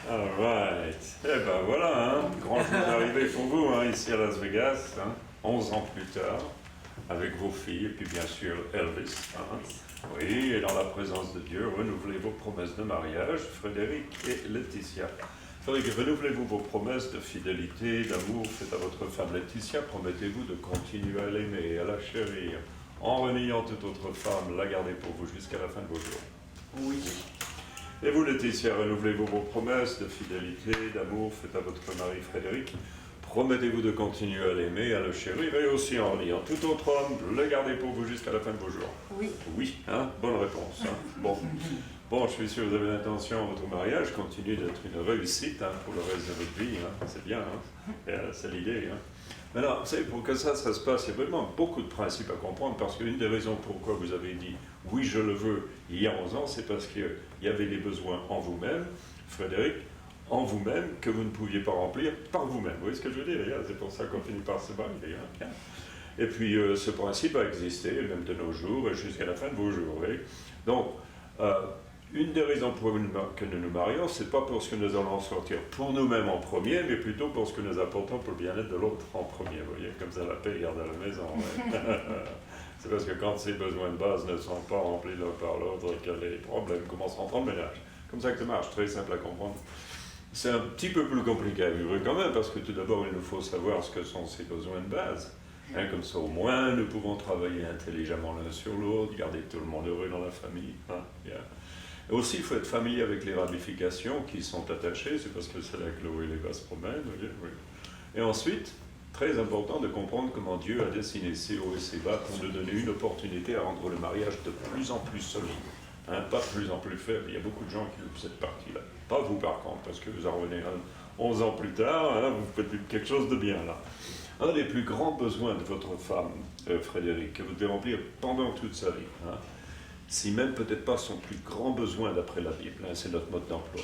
Alright. Eh ben voilà, hein, grand jour d'arrivée pour vous, hein, ici à Las Vegas, hein, 11 ans plus tard, avec vos filles, et puis bien sûr Elvis. Hein. Oui, et dans la présence de Dieu, renouvelez vos promesses de mariage, Frédéric et Laetitia. Frédéric, renouvelez-vous vos promesses de fidélité, d'amour faites à votre femme Laetitia. Promettez-vous de continuer à l'aimer, à la chérir, en reniant toute autre femme, la garder pour vous jusqu'à la fin de vos jours. Oui. Et vous, Laetitia, renouvelez-vous vos promesses de fidélité, d'amour faites à votre mari Frédéric. Promettez-vous de continuer à l'aimer, à le chérir, et aussi en reniant tout autre homme, le garder pour vous jusqu'à la fin de vos jours. Oui. Oui, hein, bonne réponse. Hein. Bon, je suis sûr que vous avez l'intention, votre mariage continue d'être une réussite hein, pour le reste de votre vie. Hein. C'est bien, hein. C'est l'idée. Hein. Maintenant, vous savez, pour que ça se passe, il y a vraiment beaucoup de principes à comprendre, parce qu'une des raisons pourquoi vous avez dit « oui, je le veux » il y a 11 ans, c'est parce qu'il y avait des besoins en vous-même, Frédéric, en vous-même, que vous ne pouviez pas remplir par vous-même. Vous voyez ce que je veux dire? C'est pour ça qu'on finit par se marier. Hein. Et puis, ce principe a existé, même de nos jours, et jusqu'à la fin de vos jours. Vous voyez. Donc, une des raisons pour que nous nous marions, c'est pas pour ce que nous allons sortir pour nous-mêmes en premier, mais plutôt pour ce que nous apportons pour le bien-être de l'autre en premier. Vous voyez, comme ça la paix garde à la maison. Ouais. C'est parce que quand ces besoins de base ne sont pas remplis l'un par l'autre et que les problèmes commencent à rentrer en ménage. Comme ça que ça marche, très simple à comprendre. C'est un petit peu plus compliqué à vivre quand même, parce que tout d'abord, il nous faut savoir ce que sont ces besoins de base. Hein, comme ça, au moins, nous pouvons travailler intelligemment l'un sur l'autre, garder tout le monde heureux dans la famille. Hein, yeah. Et aussi, il faut être familier avec les ramifications qui sont attachées, c'est parce que c'est là que l'eau et les vases se promènent. Oui. Et ensuite, très important de comprendre comment Dieu a dessiné ces hauts et ces bas pour nous donner une opportunité à rendre le mariage de plus en plus solide. Hein, pas de plus en plus faible. Il y a beaucoup de gens qui ont cette partie-là. Pas vous par contre, parce que vous en revenez 11 ans plus tard, hein, vous faites quelque chose de bien là. Un des plus grands besoins de votre femme, Frédéric, que vous devez remplir pendant toute sa vie, hein, si même peut-être pas son plus grand besoin d'après la Bible, hein, c'est notre mode d'emploi,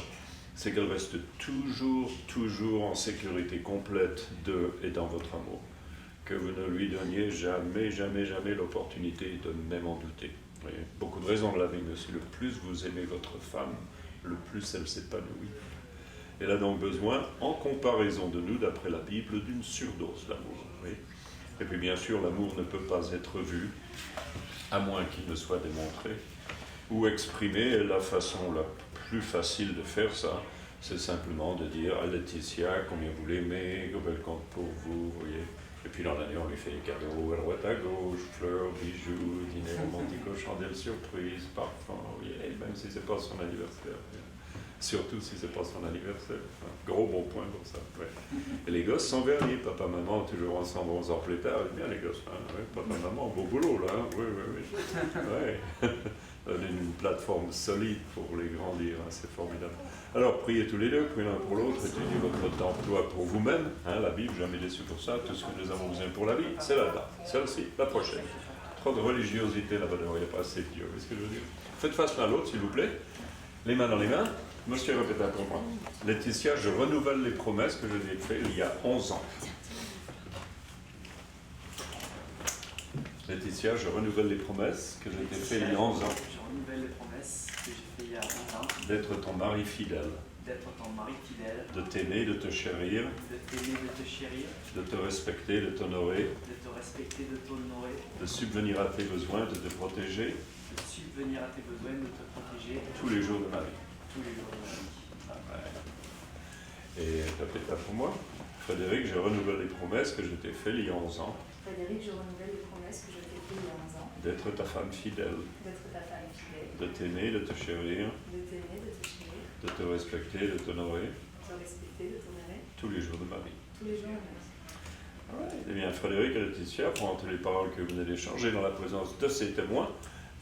c'est qu'elle reste toujours en sécurité complète de et dans votre amour. Que vous ne lui donniez jamais l'opportunité de même en douter. Vous voyez, beaucoup de raisons de la vie, mais si le plus vous aimez votre femme, le plus elle s'épanouit. Elle a donc besoin, en comparaison de nous, d'après la Bible, d'une surdose d'amour. Oui. Et puis bien sûr, l'amour ne peut pas être vu, à moins qu'il ne soit démontré, ou exprimé. La façon la plus facile de faire ça, c'est simplement de dire à Laetitia combien vous l'aimez, combien elle compte pour vous, vous voyez. Et puis dans l'année, on lui fait des cadeaux à droite à gauche, fleurs, bijoux, dîner romantique aux chandelles surprises, parfums, oui, même si ce n'est pas son anniversaire. Surtout si ce n'est pas son anniversaire. Gros bon point pour ça. Ouais. Et les gosses sont variés. Papa, maman, toujours ensemble 11 ans plus tard. Bien les gosses. Hein, ouais. Papa, maman, beau boulot là. Hein. Oui. Ouais. Une plateforme solide pour les grandir. Hein. C'est formidable. Alors, priez tous les deux, priez l'un pour l'autre. Étudiez votre mode d'emploi pour vous-même. Hein, la Bible, jamais déçu pour ça. Tout ce que nous avons besoin pour la vie, c'est là-dedans. Celle-ci, la prochaine. Trop de religiosité là-bas, il n'y a pas assez de Dieu. Vous voyez ce que je veux dire? Faites face l'un à l'autre, s'il vous plaît. Les mains dans les mains. Monsieur, répétez pour moi. Laetitia, je renouvelle les promesses que je vous ai faites il y a 11 ans. Laetitia, je renouvelle les promesses que je t'ai faites il y a 11 ans. Je renouvelle les promesses promesse que j'ai faite il y a 11 ans, d'être ton mari fidèle, d'être ton mari fidèle, de t'aimer, de te chérir, de t'aimer, de te chérir, de te respecter, de t'honorer, de te respecter, de t'honorer, de subvenir à tes besoins, de te protéger de subvenir à tes besoins, de te protéger tous les jours de ma vie. tous les jours de la vie. Amen. Et répète pour moi. Frédéric, je renouvelle les promesses que je t'ai faites il y a 11 ans. Frédéric, je renouvelle les promesses que je t'ai faites il y a 11 ans. D'être ta femme fidèle, D'être ta femme fidèle, de t'aimer, de te chérir, de t'aimer, de te chérir, de te respecter, de t'honorer de te respecter, de t'honorer tous les jours de ma vie. tous les jours de ma vie. Eh bien, Frédéric et Laetitia, pendant toutes les paroles que vous venez d'échanger dans la présence de ces témoins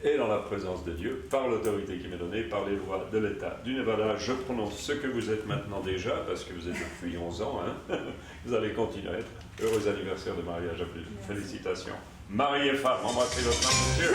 et dans la présence de Dieu, par l'autorité qui m'est donnée, par les lois de l'État du Nevada, je prononce ce que vous êtes maintenant déjà, parce que vous êtes depuis 11 ans, hein. Vous allez continuer à être. Heureux anniversaire de mariage à plus. Félicitations. Mari et femme, embrassez votre main, monsieur.